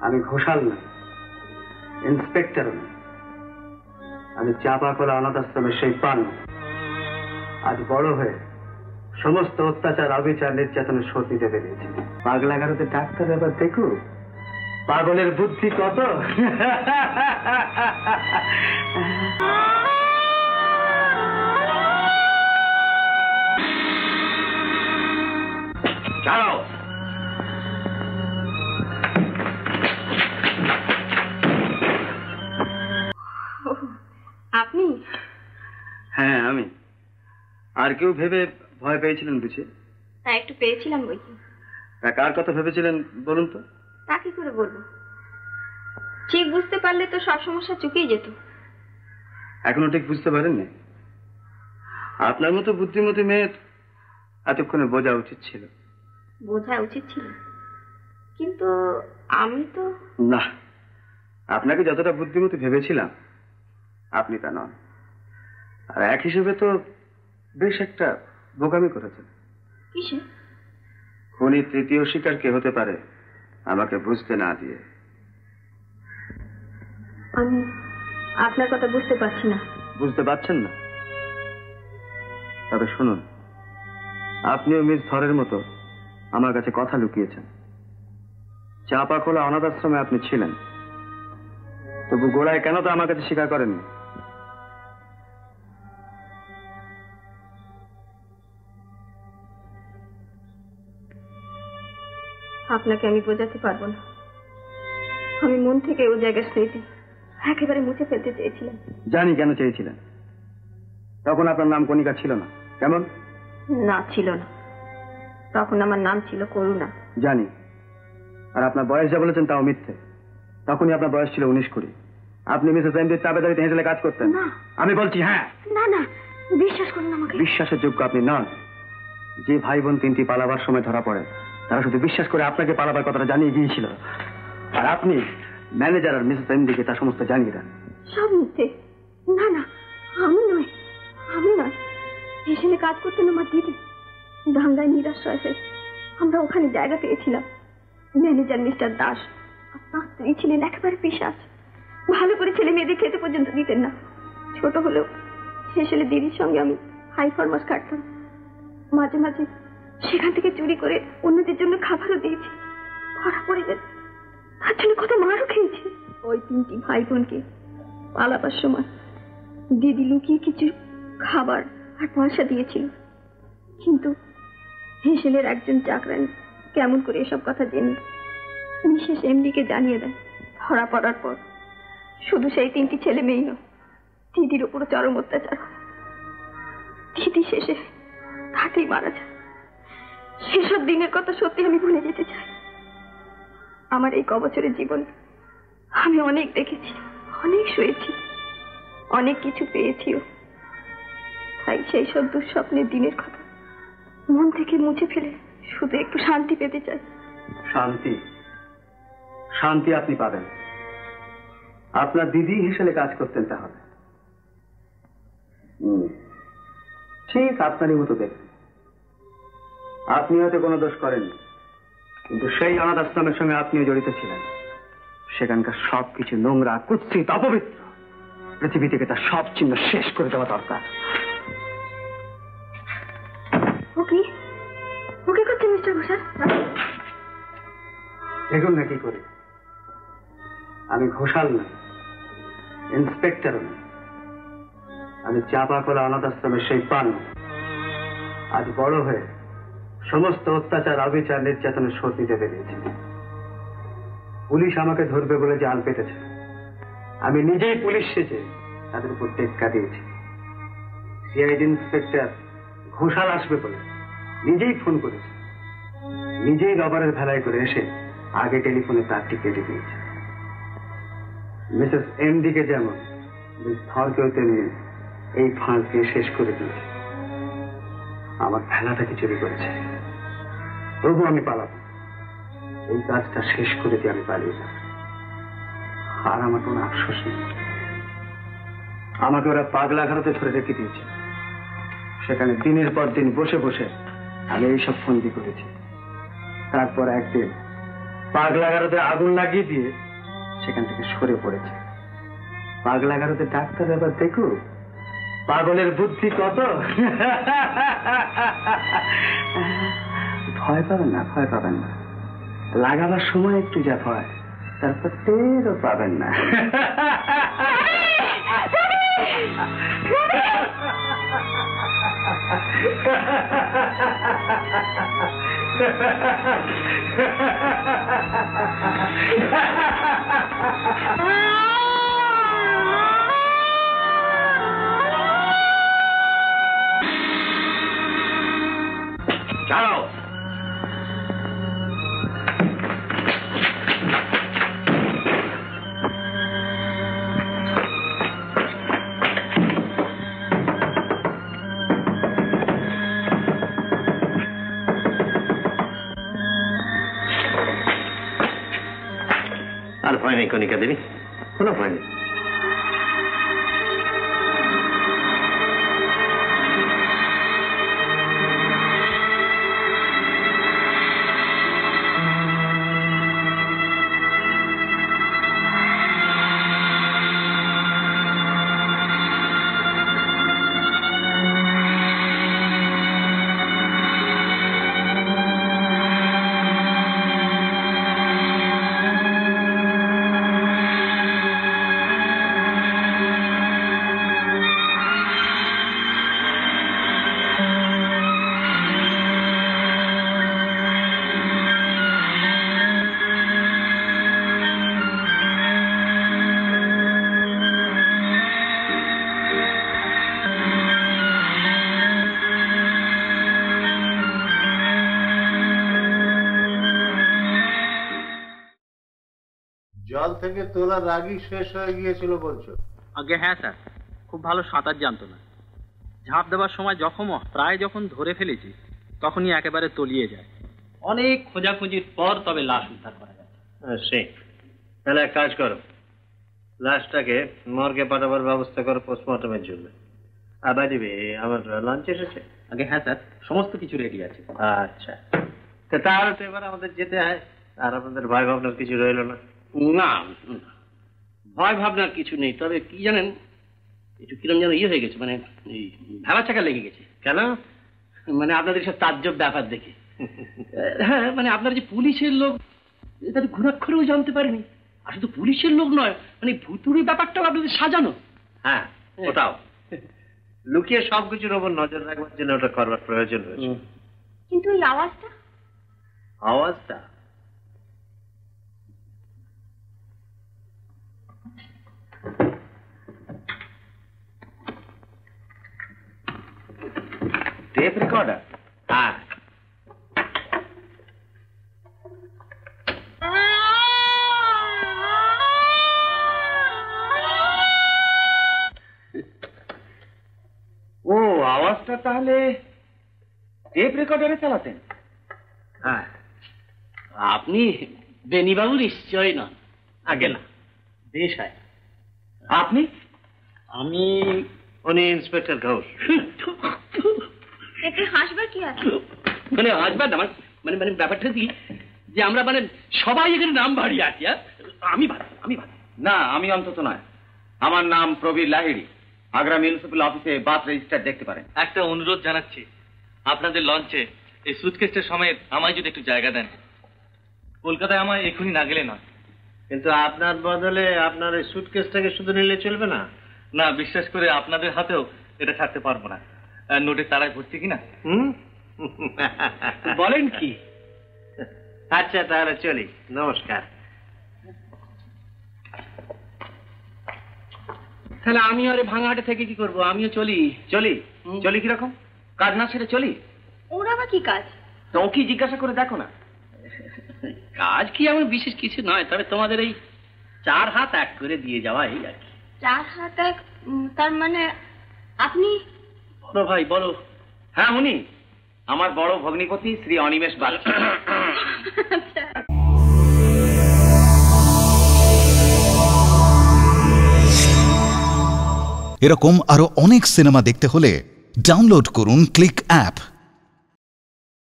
আমি ঘোষাল না, ইন্সপেক্টর না, আমি চাপাকলা অনাথ আশ্রমের সেই পান। আজ বড় হয়ে সমস্ত অত্যাচার, অবিচার, নির্যাতনের শোধ নিতে পেরেছি। পাগলাগারোতে ডাক্তার ব্যাপার দেখো, পাগলের বুদ্ধি কত। ছাড়ো। আপনি? হ্যাঁ আমি। আর কেউ ভেবে ভয় পেয়েছিলেন বুঝি? হ্যাঁ, একটু পেয়েছিলাম বই কি। কার কথা ভেবেছিলেন বলুন তো? তা কি করে বলবো? ঠিক বুঝতে পারলে তো সব সমস্যা চুকেই যেত। এখনো ঠিক বুঝতে পারেননি? আপনার মতো বুদ্ধিমতী মেয়ের এতক্ষণে বোঝা উচিত ছিল। বোঝা উচিত ছিল, কিন্তু আমি তো। না, আপনাকে যতটা বুদ্ধিমতী ভেবেছিলাম আপনি তা নন। আর এক হিসেবে তো বেশ একটা বোকামি করেছেন। কিসে? খুনি তৃতীয় শিকার কে হতে পারে আমাকে বুঝতে না দিয়ে। আমি আপনার কথা বুঝতে পারছি না। বুঝতে পারছেন না? তবে শুনুন, আপনিও মিস ধরের মতো আমার কাছে কথা লুকিয়েছেন। চাপাখোলা অনাথ আশ্রমে আপনি ছিলেন, তবু গোড়ায় কেন তো আমার কাছে স্বীকার করেননি? আপনাকে আমি বোঝাতে পারবো না। আমি মন থেকে ও জায়গার স্মৃতি একেবারে মুছে ফেলতে চেয়েছিলাম। জানি কেন চেয়েছিলেন। তখন আপনার নাম কণিকা ছিল না। কেমন? না, ছিল না। তখন আমার নাম ছিল করুণা। জানি। আর আপনার বয়স যা বলেছেন তাও মিথ্যে। তখনই আপনার বয়স ছিল 19-20। আপনি মিসেস এমডির তাবেদারিতে হেঁটেলে কাজ করতেন। না, আমি বলছি হ্যাঁ। না না, বিশ্বাস করুন আমাকে। বিশ্বাসের যোগ্য আপনি নন। যে ভাই বোন তিনটি পালাবার সময় ধরা পড়ে তারা শুধু বিশ্বাস করে আপনাকে পালাবার কথাটা জানিয়ে গিয়েছিল, আর আপনি ম্যানেজার আর মিসেস এমডিকে তার সমস্ত জানিয়ে দেন। সব মিথ্যে। না না, আমি নয়, আমি নয়। স্টেশনে কাজ করতেন আমার দিদি। দাঙ্গায় নিরাশ্রয় হয়ে আমরা ওখানে জায়গা পেয়েছিলাম। ম্যানেজার মিস্টার দাস, আপনার স্ত্রী ছিলেন একেবারে পিশাচ। ভালো করে ছেলে মেয়েদের খেতে পর্যন্ত দিতেন না। ছোট হলেও শেষে দিদির সঙ্গে আমি হাই ফরমাস কাটতাম। মাঝে মাঝে সেখান থেকে চুরি করে অন্যদের জন্য খাবারও দিয়েছি। ধরা পড়ে যেত, তার জন্য কত মারও খেয়েছি। ওই তিনটি ভাই বোনকে পালাবার সময় দিদি লুকিয়ে কিছু খাবার আর পয়সা দিয়েছিল, কিন্তু হেসেলের একজন চাকরানি কেমন করে এসব কথা জেনে মিসেস এমডিকে জানিয়ে দেয়। ধরা পড়ার পর শুধু সেই তিনটি ছেলে মেয়েই নয়, দিদির উপর চরম অত্যাচার। দিদি শেষে তাতেই মারা যায়। সেসব দিনের কথা সত্যি আমি ভুলে যেতে চাই। আমার এই কবছরের জীবন আমি অনেক দেখেছি, অনেক শুয়েছি, অনেক কিছু পেয়েছিও। তাই সেই সব দুঃস্বপ্নের দিনের কথা মন থেকে মুছে ফেলে শুধু একটু শান্তি পেতে চাই। শান্তি? শান্তি আপনি পাবেন। আপনার দিদি হিসেবে কাজ করতেন তাহলে। ঠিক আপনারই মতো দেখবেন। আপনি হয়তো কোনো দোষ করেননি, কিন্তু সেই অনাথ আশ্রমের সঙ্গে আপনিও জড়িত ছিলেন। সেখানকার সবকিছু নোংরা, কুৎসিত, অপবিত্র। পৃথিবী থেকে তার সব চিহ্ন শেষ করে দেওয়া দরকার। ওকে ওকে করছেন মিস্টার ঘোষাল? দেখুন না কি করে। আমি ঘোষাল না, ইন্সপেক্টর না, আমি চাপাকলা অনাথ আশ্রমের সেই পান। আজ বড় হয়ে সমস্ত অত্যাচার, অবিচার, নির্যাতনের শোধ নিতে পেরেছি। পুলিশ আমাকে ধরবে বলে জাল পেতেছে, আমি নিজেই পুলিশ সেজে তাদের উপর টেক্কা দিয়েছি। সিআইডি ইন্সপেক্টর ঘোষাল আসবে বলে নিজেই ফোন করেছে, নিজেই রবারের ভেলায় করে এসে আগে টেলিফোনে তারটি কেটে দিয়েছে। মিসেস এমডিকে যেমন মিস ধরকেও তেমনি এই ফাঁস দিয়ে শেষ করে দিয়েছে। আমার ভেলাটাকে চুরি করেছে, তবু আমি পালাবো। এই কাজটা শেষ করে দিয়ে আমি পালিয়ে যাব। আর আমার কোনো আফসোস নেই। আমাকে ওরা পাগলাঘাটাতে ধরে রেখে দিয়েছে। সেখানে দিনের পর দিন বসে বসে আমি এইসব ফন্দি করেছি। তারপর একদিন পাগলা গারদে আগুন লাগিয়ে দিয়ে সেখান থেকে সরে পড়েছে। পাগলা গারদে ডাক্তার এবার দেখো পাগলের বুদ্ধি কত। ভয় পাবেন না, ভয় পাবেন না, লাগাবার সময় একটু যা ভয়, তারপর টেরও পাবেন না। ছাড়ো। আর ভয় নেই কণিকা দেবী, কোনো ভয় নেই। জল থেকে তোলার আগেই শেষ হয়ে গিয়েছিল বলছো? আগে হ্যাঁ স্যার, খুব ভালো সাঁতার জানতো না। ঝাঁপ দেওয়ার সময় প্রায় যখন ধরে ফেলেছি তখনই একেবারে তলিয়ে যায়। অনেক খোঁজাখুঁজির পর তবে লাশ উদ্ধার করা যায়। সেই তাহলে এক কাজ করো, লাশটাকে মর্গে পাঠাবার ব্যবস্থা করো পোস্টমর্টমের জন্য। আর দিবে আমার লাঞ্চ এসেছে? আগে হ্যাঁ স্যার, সমস্ত কিছু রেডি আছে। আচ্ছা, তাহলে তো এবার আমাদের যেতে হয়। আর আপনাদের ভয় ভাবনার কিছু রইল না? না, ভয় ভাবনার কিছু নেই, তবে কি জানেন, একটু কিরম যেন হয়ে গেছে, মানে এই ভেলা চাকা লেগে গেছে। কেন? মানে আপনাদের সব তাজ্জব ব্যাপার দেখে। হ্যাঁ, মানে আপনারা যে পুলিশের লোক তাদের ঘুরাক্ষরেও জানতে পারেনি। আর শুধু পুলিশের লোক নয়, মানে ভুতুড়ি ব্যাপারটাও আপনাদের সাজানো। হ্যাঁ, ওটাও লুকিয়ে সবকিছুর ওপর নজর রাখবার জন্য ওটা করবার প্রয়োজন হয়েছে। কিন্তু এই আওয়াজটা আওয়াজটা টেপ রেকর্ডার? হ্যাঁ। ও, আওয়াজটা তাহলে টেপ রেকর্ডারে চালাতেন? হ্যাঁ। আপনি বেনিবাবু নিশ্চয় নন? আগে না। বেশ হয়। আপনি? আমি উনি ইন্সপেক্টর ঘোষ। এতে হাসবার কি আছে? মানে আসবার না, মানে মানে ব্যাপারটা কি যে আমরা মানে সবাই এখানে নাম ভারী আছি। আমি ভালো। না, আমি অন্তত নয়। আমার নাম প্রবীর লাহিড়ী। আগ্রা মিউনিসিপ্যাল অফিসে বাথ রেজিস্টার দেখতে পারেন। একটা অনুরোধ জানাচ্ছি, আপনাদের লঞ্চে এই সুটকেসটার সমেত আমায় যদি একটু জায়গা দেন। কলকাতায় আমায় এখনই না গেলে নয়। কিন্তু আপনার বদলে আপনার এই সুটকেসটাকে শুধু নিলে চলবে না? না, বিশ্বাস করে আপনাদের হাতেও এটা ছাড়তে পারবো না। নোটের তারায় ভর্তি কিনা। বলেন কি? আচ্ছা, তাহলে চলি। নমস্কার। তাহলে আমি আরে ভাঙাহাটে থেকে কি করবো? আমিও চলি। চলি কিরকম? কাজ না সেরে চলি? ওর আবার কি কাজ? তো কি জিজ্ঞাসা করে দেখো না। কাজ কি আমার বিশেষ কিছু নয়, তবে তোমাদের এই 4 হাত এক করে দিয়ে যাওয়া, এই আর কি। 4 হাত এক? তার মানে আপনি? বলো ভাই, বলো। হ্যাঁ, উনি আমার বড় ভগ্নিপতি শ্রী অনিমেষ বাগচি। এরকম আরো অনেক সিনেমা দেখতে হলে ডাউনলোড করুন ক্লিক অ্যাপ।